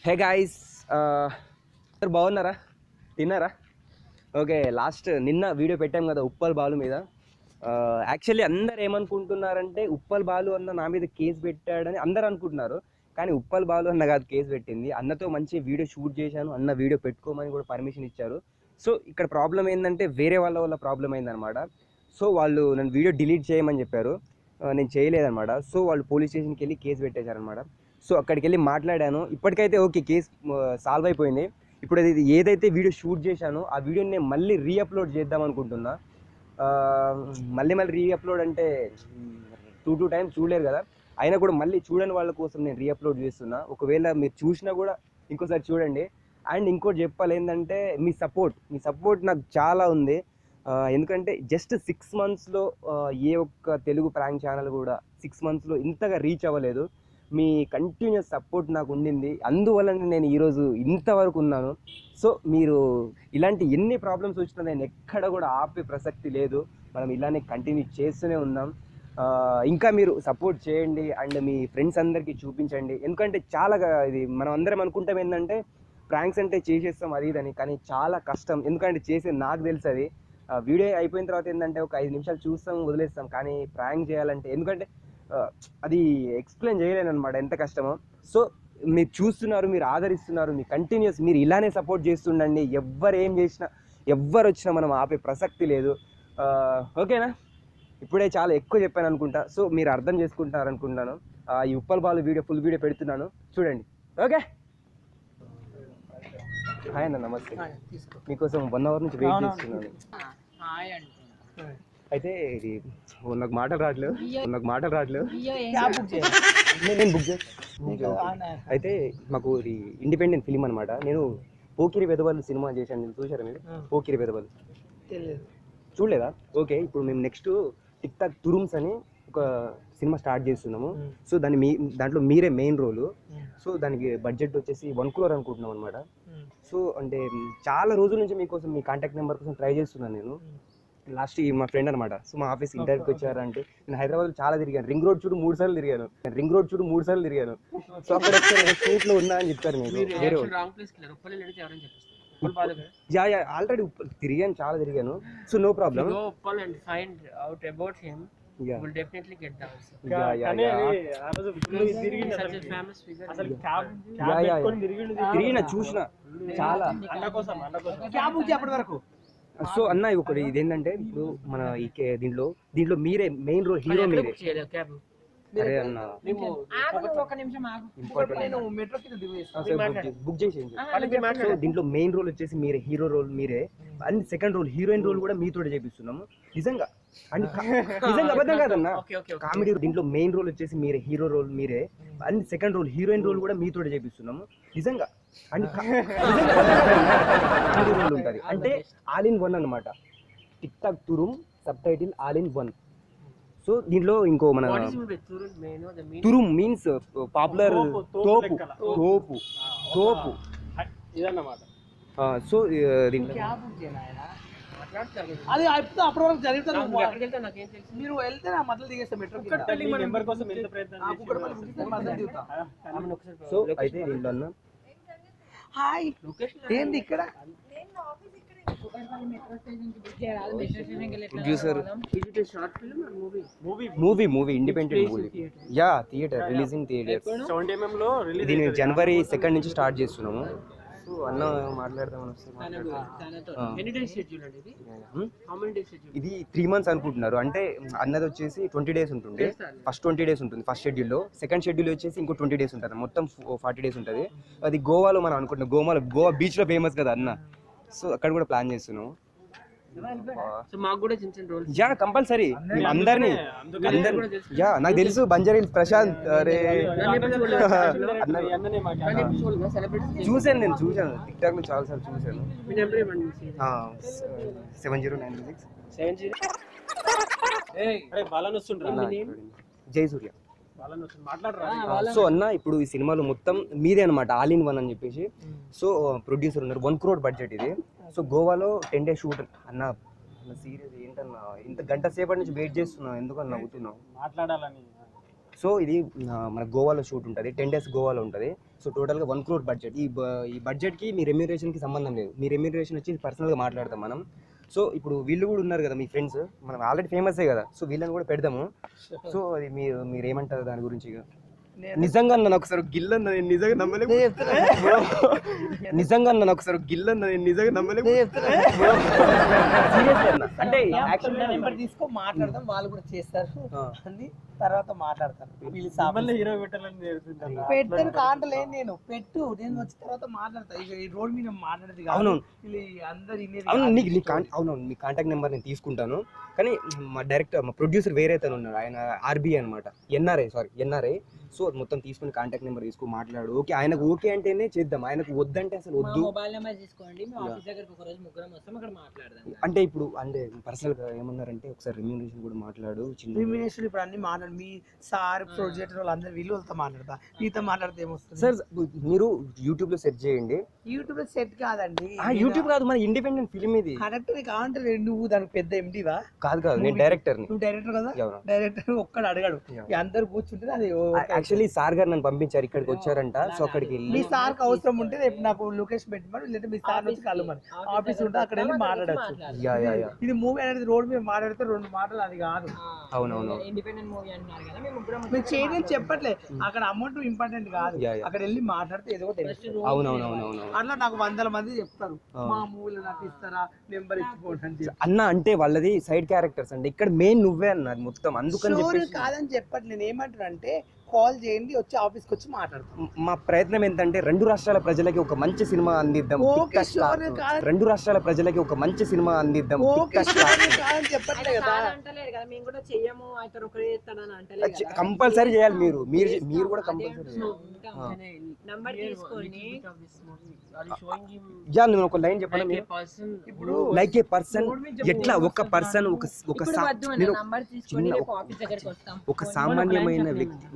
Hey guys, బాగున్నారా? తిన్నారా? Okay, last నిన్న వీడియో పెట్టాం కదా ఉప్పల్ బాలు మీద. యాక్చువల్లీ అందరు ఏమనుకుంటున్నారంటే ఉప్పల్ బాలు అన్న నా మీద కేసు పెట్టాడని అందరు అనుకుంటున్నారు. కానీ ఉప్పల్ బాలు అన్న కాదు కేసు పెట్టింది. అన్నతో మంచి వీడియో షూట్ చేశాను, అన్న వీడియో పెట్టుకోమని కూడా పర్మిషన్ ఇచ్చారు. సో ఇక్కడ ప్రాబ్లం ఏంటంటే వేరే వాళ్ళ ప్రాబ్లం అయిందనమాట. సో వాళ్ళు నన్ను వీడియో డిలీట్ చేయమని చెప్పారు, నేను చేయలేదన్నమాట. సో వాళ్ళు పోలీస్ స్టేషన్కి వెళ్ళి కేసు పెట్టేశారనమాట. సో అక్కడికి వెళ్ళి మాట్లాడాను. ఇప్పటికైతే ఓకే, కేసు సాల్వ్ అయిపోయింది. ఇప్పుడు అది ఏదైతే వీడియో షూట్ చేశానో ఆ వీడియోని నేను మళ్ళీ రీఅప్లోడ్ చేద్దాం అనుకుంటున్నా. మళ్ళీ రీఅప్లోడ్ అంటే టూ టైమ్స్ చూడలేరు కదా, అయినా కూడా మళ్ళీ చూడని వాళ్ళ కోసం నేను రీఅప్లోడ్ చేస్తున్నా. ఒకవేళ మీరు చూసినా కూడా ఇంకోసారి చూడండి. అండ్ ఇంకోటి చెప్పాలి ఏంటంటే మీ సపోర్ట్ నాకు చాలా ఉంది. ఎందుకంటే జస్ట్ 6 monthsలో ఏ ఒక్క తెలుగు ప్రాంక్ ఛానల్ కూడా 6 monthsలో ఇంతగా రీచ్ అవ్వలేదు. మీ కంటిన్యూస్ సపోర్ట్ నాకు ఉండింది, అందువలన నేను ఈరోజు ఇంతవరకు ఉన్నాను. సో మీరు ఇలాంటి ఎన్ని ప్రాబ్లమ్స్ వచ్చినా నేను ఎక్కడ కూడా ఆపే ప్రసక్తి లేదు. మనం ఇలానే కంటిన్యూ చేస్తూనే ఉన్నాం. ఇంకా మీరు సపోర్ట్ చేయండి అండ్ మీ ఫ్రెండ్స్ అందరికీ చూపించండి. ఎందుకంటే చాలా ఇది మనం అందరం అనుకుంటాం ఏంటంటే ప్రాంక్స్ అంటే చేసేస్తాం అది ఇదని, కానీ చాలా కష్టం. ఎందుకంటే చేసే నాకు తెలుసు అది. వీడియో అయిపోయిన తర్వాత ఏంటంటే ఒక 5 నిమిషాలు చూస్తాం, వదిలేస్తాం. కానీ ప్రాంక్ చేయాలంటే ఎందుకంటే అది ఎక్స్ప్లెయిన్ చేయలేను అనమాట ఎంత కష్టమో. సో మీరు చూస్తున్నారు, మీరు ఆదరిస్తున్నారు, మీ కంటిన్యూస్ మీరు ఇలానే సపోర్ట్ చేస్తుండండి. ఎవ్వరు ఏం చేసినా, ఎవ్వరు వచ్చినా మనం ఆపే ప్రసక్తి లేదు. ఓకేనా? ఇప్పుడే చాలా ఎక్కువ చెప్పాను అనుకుంటా. సో మీరు అర్థం చేసుకుంటున్నారు అనుకుంటున్నాను. ఈ Uppal Balu video full video పెడుతున్నాను, చూడండి. ఓకే, హాయ్ అన్న, నమస్తే. మీకోసం 1 hour నుంచి వెయిట్ చేస్తున్నాను. అయితే ఇది నాకు మాటలు రావట్లేదు. నేను బుక్ చేస్తాను. అయితే మాకు ఇది ఇండిపెండెంట్ ఫిలిం అనమాట. నేను పోకిరి వెధవలు సినిమా చేశాను, నేను చూసారా మీరు? పోకిరి వెధవలు చూడలేదా? ఓకే, ఇప్పుడు మేము నెక్స్ట్ టిక్ టాక్ తురుమ్స్ అని ఒక సినిమా స్టార్ట్ చేస్తున్నాము. సో దాంట్లో మీరే మెయిన్ రోలు. సో దానికి బడ్జెట్ వచ్చేసి 1 crore అనుకుంటున్నాం అనమాట. సో అంటే చాలా రోజుల నుంచి మీకోసం మీ కాంటాక్ట్ నెంబర్ కోసం ట్రై చేస్తున్నాను నేను. లాస్ట్ మా ఫ్రెండ్ అనమాట. సో మా ఆఫీస్ ఇంటర్వ్యూకి వచ్చారంటే నేను హైదరాబాద్ చాలా తిరిగాను. రింగ్ రోడ్ చుట్టూ 3 సార్లు తిరిగాను. సో అక్కడ స్ట్రీట్ లో ఉన్నా అని చెప్తారు మీరు. ఆల్రెడీ తిరిగాను, చాలా తిరిగాను. So no problem. తిరిగిన చూసిన చాలా. సో అన్న ఒకటి ఇదేంటంటే ఇప్పుడు మన దీంట్లో మీరే మెయిన్ రోల్, హీరో మీరే. అరే అన్న బుక్ చేసేయండి. సో దీంట్లో మెయిన్ రోల్ వచ్చేసి మీరే, హీరో రోల్ మీరే. And second role heroine role కూడా మీతో చేపిస్తున్నాము. నిజంగా అండ్ నిజంగా అబద్ధం కాదన్న, కామెడీ. దీంట్లో మెయిన్ రోల్ వచ్చేసి మీరే, హీరో రోల్ మీరే. And second role heroine role కూడా మీతో చేపిస్తున్నాము. నిజంగా అండ్ రోల్ ఉంటుంది అంటే ఆల్ ఇన్ వన్ అనమాట. టిక్ టాక్ తురుమ్ subtitle all in one. So దీంట్లో ఇంకో మన తురుమ్ మీన్స్ పాపులర్ తోపు ఇదన్నమాట. సో దీంట్లో అది అప్పుడు వరకు జరుగుతారు. మీరు వెళ్తే నా మధ్యలో దిగేస్తా మెట్రో. సో అయితే దీంట్లో అన్న హాయ్ ఏంది ఇక్కడ producer movie independent movie. Yeah, theatre releasing theatres. ఇది నేను January 2nd నుంచి స్టార్ట్ చేస్తున్నాము. సో అన్న మాట్లాడదామని ఇది 3 months అనుకుంటున్నారు. అంటే అన్నది వచ్చేసి 20 days ఉంటుంది. ఫస్ట్ 20 days ఉంటుంది ఫస్ట్ షెడ్యూల్లో. సెకండ్ షెడ్యూల్ వచ్చేసి ఇంకో 20 days ఉంటుంది. మొత్తం 40 days ఉంటుంది. అది గోవాలో మనం అనుకుంటున్నాం. గోవా బీచ్లో ఫేమస్ కదా అన్న. సో అక్కడ కూడా ప్లాన్ చేస్తున్నాం. యా కంపల్సరీ అందరినీ. యా నాకు తెలుసు బంజారీల్స్ ప్రశాంత్. అరే చూశాను టిక్ టాక్ లో చాలా సార్లు చూశాను. 7096 జయసూర్య. సో అన్న ఇప్పుడు ఈ సినిమాలో మొత్తం మీదే అనమాట, ఆల్ ఇన్ వన్ అని చెప్పేసి. సో ప్రొడ్యూసర్ ఉన్నారు, 1 crore బడ్జెట్ ఇది. సో గోవాలో 10 days షూట్ అన్న. సీరియస్ ఏంటన్నా ఇంత గంట సేపటి నుంచి వెయిట్ చేస్తున్నావు, ఎందుకన్నా నవ్వుతున్నావు? మాట్లాడాలని. సో ఇది మన గోవాలో షూట్ ఉంటుంది, 10 days గోవాలో ఉంటుంది. సో టోటల్గా 1 crore బడ్జెట్. ఈ బడ్జెట్కి మీ రెమ్యూనరేషన్కి సంబంధం లేదు. మీ రెమ్యూనరేషన్ వచ్చి పర్సనల్గా మాట్లాడతాం మనం. సో ఇప్పుడు వీళ్ళు కూడా ఉన్నారు కదా మీ ఫ్రెండ్స్, మనం ఆల్రెడీ ఫేమసే కదా, సో వీళ్ళని కూడా పెడదాము. సో అది మీరు ఏమంటారు దాని గురించి? ఇక నిజంగా నన్ను ఒకసారి గిల్లన్న నేను నిజంగా నమ్మలేదు. నిజంగా నన్ను ఒకసారి గిల్లన్న నేను నిజంగా నమ్మలేదు. అంటే నెంబర్ తీసుకో మాట్లాడదాం, వాళ్ళు కూడా చేస్తారు అని తర్వాత మాట్లాడతాను. హీరో పెట్టాను కాంటలేదు, నేను వచ్చిన తర్వాత మాట్లాడతా. ఇక ఈ రోడ్ మీద మాట్లాడేది కాదు, అందరు అవునవును మీ కాంటాక్ట్ నెంబర్ నేను తీసుకుంటాను. కానీ మా డైరెక్టర్ మా ప్రొడ్యూసర్ వేరే తను ఉన్నాడు, ఆయన ఆర్బీ అనమాట, ఎన్ఆర్ఐ. సో మొత్తం తీసుకుని కాంటాక్ట్ నెంబర్ తీసుకుని మాట్లాడు. ఓకే ఆయనకు ఓకే అంటేనే చేద్దాం, ఆయనకు వద్దంటే అసలు వద్దు. అంటే ఇప్పుడు అంటే పర్సనల్ గా ఏమన్నారంటే ఒకసారి రెమ్యూనరేషన్ కూడా మాట్లాడు. రెమ్యూనరేషన్ ఇప్పుడు అన్ని మాట్లాడు, మీ సార్ ప్రొజెక్టర్ వాళ్ళందరూ వీళ్ళతో మాట్లాడతా, నీతో మాట్లాడితే ఏమొస్తుంది? సార్ మీరు యూట్యూబ్ లో సెర్చ్ చేయండి. యూట్యూబ్ లో సెట్ కాదండి, యూట్యూబ్ కాదు, మన ఇండిపెండెంట్ ఫిల్మ్ ఇది. కరెక్ట్ కావాలంటే నువ్వు దానికి పెద్ద ఎండివా? కాదు నేను డైరెక్టర్. నువ్వు డైరెక్టర్ కదా, డైరెక్టర్ ఒక్కడు అడగాడు, అందరు కూర్చుంటే అది. యాక్చువల్లీ సార్ గారు నన్ను పంపించారు, ఇక్కడికి వచ్చారంట. సో అక్కడికి మీ సార్ కి అవసరం ఉంటే రేపు నాకు లొకేషన్ పెట్టమని, లేదా మీ సార్ వచ్చి కలమని, ఆఫీస్ ఉంటే అక్కడ వెళ్ళి మాట్లాడచ్చు. ఇది మూవీ అనేది రోడ్ మీద మాట్లాడితే 2 మాటలు అది కాదు. అవునవును ఇండిపెండెంట్ మూవీ అంటున్నారు కదా, మేము చేయడం చెప్పట్లే, అక్కడ అమౌంట్ ఇంపార్టెంట్ కాదు, అక్కడ వెళ్ళి మాట్లాడితే ఏదో తెలుసు. అవునవును అట్లా నాకు 100 మంది చెప్తారు, మా మూవీలో నాకు ఇస్తారా నెంబర్ ఇచ్చిపోండి అన్న. అంటే వాళ్ళది సైడ్ క్యారెక్టర్స్ అండి, ఇక్కడ మెయిన్ నువ్వే అన్నది మొత్తం. అందుకని కాదని చెప్పట్లేదు, నేను ఏమంటాను అంటే కాల్ చేయండి, వచ్చి ఆఫీస్కి వచ్చి మాట్లాడతాం. మా ప్రయత్నం ఏంటంటే 2 రాష్ట్రాల ప్రజలకి ఒక మంచి సినిమా అందిద్దాం. 2 రాష్ట్రాల ప్రజలకి ఒక మంచి సినిమా అందిద్దాం. కంపల్సరీ చేయాలి, మీరు కూడా కంపల్సరీ. నేను ఒక లైన్ చెప్పాను, ఇప్పుడు లైక్ ఏ పర్సన్, ఎట్లా ఒక పర్సన్ ఒక సామాన్యమైన వ్యక్తి,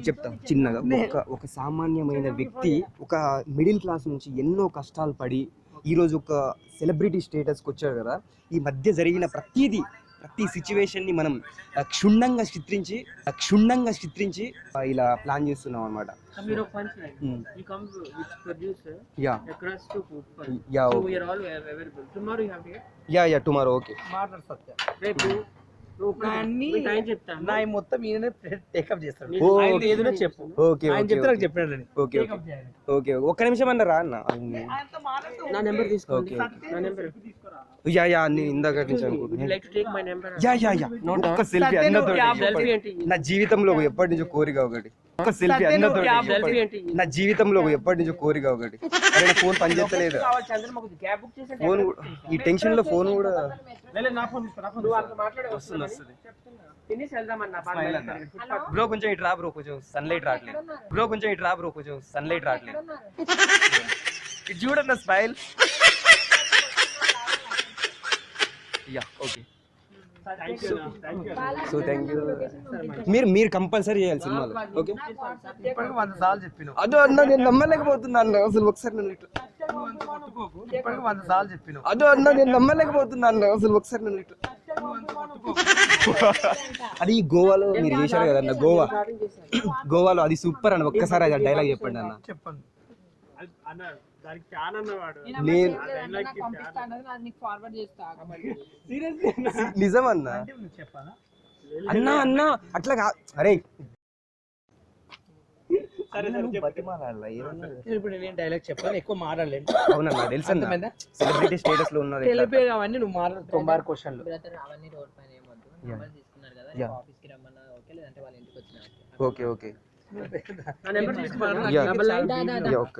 చెప్తాం చిన్నగా, ఒక సామాన్యమైన వ్యక్తి ఒక మిడిల్ క్లాస్ నుంచి ఎన్నో కష్టాలు పడి ఈరోజు ఒక సెలబ్రిటీ స్టేటస్కి వచ్చాడు కదా. ఈ మధ్య జరిగిన ప్రతి సిచ్యువేషన్ ని మనం క్షుణ్ణంగా చిత్రించి ఇలా ప్లాన్ చేస్తున్నాం అనమాట. Tomorrow okay. మొత్తం ఏదైనా చెప్పు, చెప్పాడు. ఓకే ఒక్క నిమిషం అన్నారా అన్న, నా నెంబర్ తీసుకోండి. ఇందాక నుంచి నా జీవితంలో ఎప్పటి నుంచో కోరిక ఒకటి, ఒక సెల్ఫీ అన్నతో నా జీవితంలో ఎప్పటి నుంచో కోరిక ఒకటి. ఫోన్ పనిచేస్తలేదు, ఫోన్ ఈ టెన్షన్ లో ఫోన్ కూడా వస్తుంది. బ్రో కొంచెం ఇటు రా బ్రో, కొంచెం సన్లైట్ రావట్లేదు. ఇది చూడన్న smile. Okay so thank you. మీరు కంపల్సరీ చేయాలి సినిమాలో. ఓకే అదో అన్న నేను నమ్మలేకపోతున్నాను అసలు. ఒకసారి నన్ను ఇట్లా అది గోవాలో మీరు చేశారు కదా అన్న, గోవాలో అది సూపర్ అన్న. ఒక్కసారి అది డైలాగ్ చెప్పండి అన్న. నిజమన్నా అన్న అట్లా అరే ఇప్పుడు నేను డైలాగ్ చెప్పాను, ఎక్కువ మాట్లాడలేదు. అవునన్నా తెలుసు అన్న, సెలబ్రిటీ స్టేటస్ లో ఉన్నారు అవన్నీ నువ్వు మాట్లాడు. 90 క్వశ్చన్లు ఓకే ఒక్క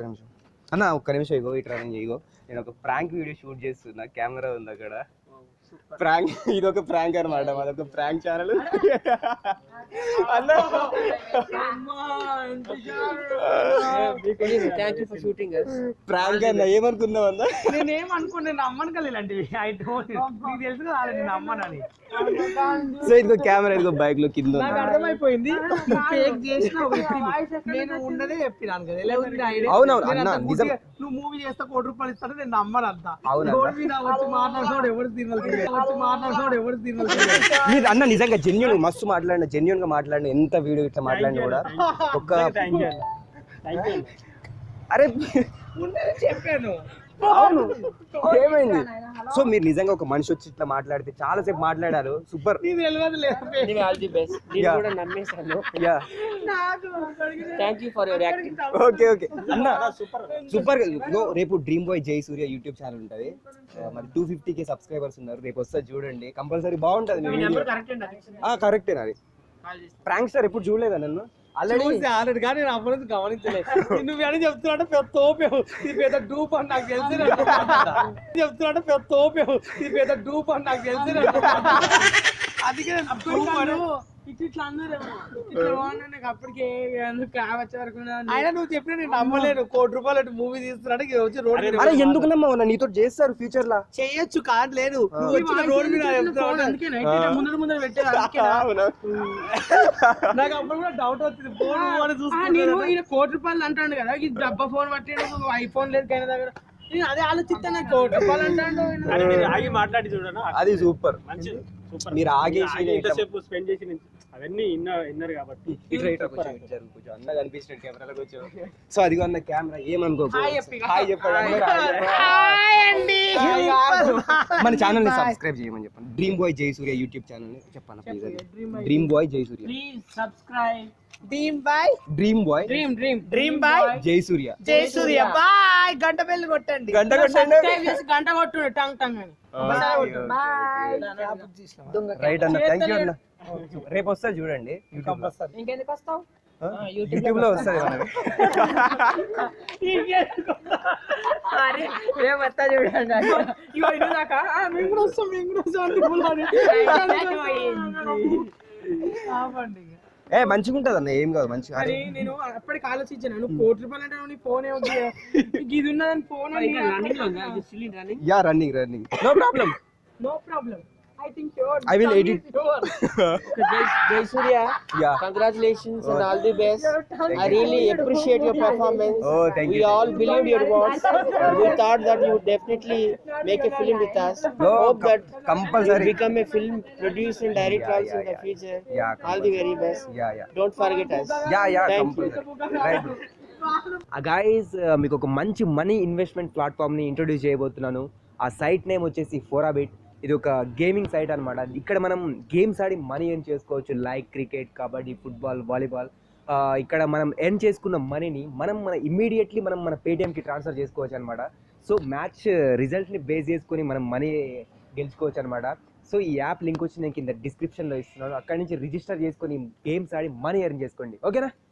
నిమిషం అన్న, ఒక్క నిమిషం. ఇగో ఇట్లా ఇగో నేను ఒక ప్రాంక్ వీడియో షూట్ చేస్తున్నా, కెమెరా ఉంది అక్కడ. ప్రాంక్, ఇదొక ప్రాంక్ అనమాట, మాదొక ప్రాంక్ ఛానల్. ప్రాంక్ అన్న ఏమనుకున్నావు అన్న? నేనేమనుకున్నా, నేను అమ్మను కదా ఇలాంటివి. తెలుసు కదా నేను అమ్మనని. సో ఇదిగో కెమెరా, ఇదిగో బైక్ లో కింద అర్థమైపోయింది. నేను ఉన్నదే చెప్పినాను కదా. అవునవును అన్న, నిజం. నువ్వు మూవీ చేస్తే ₹1 కోటి ఇస్తాను, నేను నమ్మను అంతా. వచ్చి మాట్లాడుతున్నాడు ఎవరు తినాలి. మాట్లాడుతున్నాడు ఎవరు మీరు అన్న నిజంగా జెన్యున్ మస్తు మాట్లాడిన జెన్యున్ గా మాట్లాడిన ఎంత వీడియో ఇట్లా మాట్లాడిన కూడా ఒక్క అరే చెప్పాను అవును ఏమైంది సో మీరు నిజంగా ఒక మనిషి వచ్చి ఇట్లా మాట్లాడితే చాలా సేపు మాట్లాడారు సూపర్ ఓకే ఓకే అన్న సూపర్ రేపు డ్రీమ్ బాయ్ జై సూర్య యూట్యూబ్ ఛానల్ ఉంటది మరి 250K సబ్స్క్రైబర్స్ ఉన్నారు రేపు వస్తా చూడండి కంపల్సరీ బాగుంటది కరెక్టే అది ప్రాంక్ స్టార్ ఎప్పుడు చూడలేదా నన్ను ఆల్రెడీ కానీ నేను అప్పటి నుంచి గమనించలేదు నువ్వు అని చెప్తున్నా పెద్ద తోపేవు ఇది పెద్ద డూప్ అని నాకు తెలిసి చెప్తున్నా పెద్ద తోపేవు ఇది పెద్ద డూప్ అని నాకు తెలిసి అందుకే ఇట్లా అందరూ అప్పటికే కావచ్చు వరకు అయినా నువ్వు చెప్పినా నేను నమ్మలేను ₹1 కోటి మూవీ తీస్తున్నాడు వచ్చి రోడ్ ఎందుకు నమ్మవు నీతో చేస్తారు ఫ్యూచర్ లా చేయొచ్చు కాదు లేదు రోడ్ మీద ముందర పెట్టేది నాకు అప్పుడు కూడా డౌట్ వచ్చింది ఫోన్ ₹1 అంటాడు కదా ఇది డబ్బా ఫోన్ పట్టేది ఐఫోన్ లేదు కైనా దగ్గర నేను అదే ఆలోచిస్తాను నాకు ₹1 అంటాడు ఆగి మాట్లాడి చూడనా అది సూపర్ మంచిది మీరు ఆగేసి ఇంతసేపు స్పెండ్ చేసి అవన్నీ విన్నారు కాబట్టి అన్న కనిపిస్తున్నాడు కెమెరాలో కూర్చో సో అదిగో అన్న కెమెరా ఏమనుకోకు హాయ్ చెప్పండి మన ఛానల్ ని సబ్స్క్రైబ్ చేయమని చెప్పండి డ్రీమ్ బాయ్ జై సూర్య యూట్యూబ్ ఛానల్ ని చెప్పండి ప్లీజ్ డ్రీమ్ బాయ్ జై సూర్య ప్లీజ్ సబ్స్క్రైబ్ డ్రీమ్ బాయ్ జై సూర్య బాయ్ గంట బెల్ కొట్టండి గంట కొట్టు టంగ్ టంగ్ అని రైట్ అన్న థ్యాంక్ యూ అన్న రేపు వస్తా చూడండి ఇంకెందుకు వస్తావు యూట్యూబ్ లో వస్తుంది మనకి మంచిగా ఉంటది అన్న ఏం కాదు మంచిగా నేను అప్పటికి ఆలోచించాను నువ్వు ₹1 అంటే నీ ఫోన్ ఇది ఉన్నదని ఫోన్ యా running no problem I think I will edit. Jai Surya, Yeah. congratulations and all the best. I really appreciate your performance. Oh, thank you. We all believed your words. We thought that you would definitely make a film with us. Hope that compulsory you become a film producer and director also in the future. Yeah, All the very best. Yeah. Don't forget us. Yeah, Thank you. Right guys మీకు ఒక మంచి money investment platform ని introduce చేయబోతున్నాను ఆ site name వచ్చేసి ఫోరాబిట్ ఇది ఒక gaming site అనమాట ఇక్కడ మనం గేమ్స్ ఆడి మనీ ఎర్న్ చేసుకోవచ్చు like cricket kabaddi football volleyball ఇక్కడ మనం ఎర్న్ చేసుకున్న మనీని మన ఇమ్మీడియట్లీ మన పేటిఎంకి ట్రాన్స్ఫర్ చేసుకోవచ్చు అనమాట సో మ్యాచ్ రిజల్ట్ని బేస్ చేసుకొని మనం మనీ గెలుచుకోవచ్చు అనమాట సో ఈ యాప్ లింక్ వచ్చి నేను కింద డిస్క్రిప్షన్లో ఇస్తున్నాను అక్కడి నుంచి రిజిస్టర్ చేసుకొని గేమ్స్ ఆడి మనీ ఎర్న్ చేసుకోండి ఓకేనా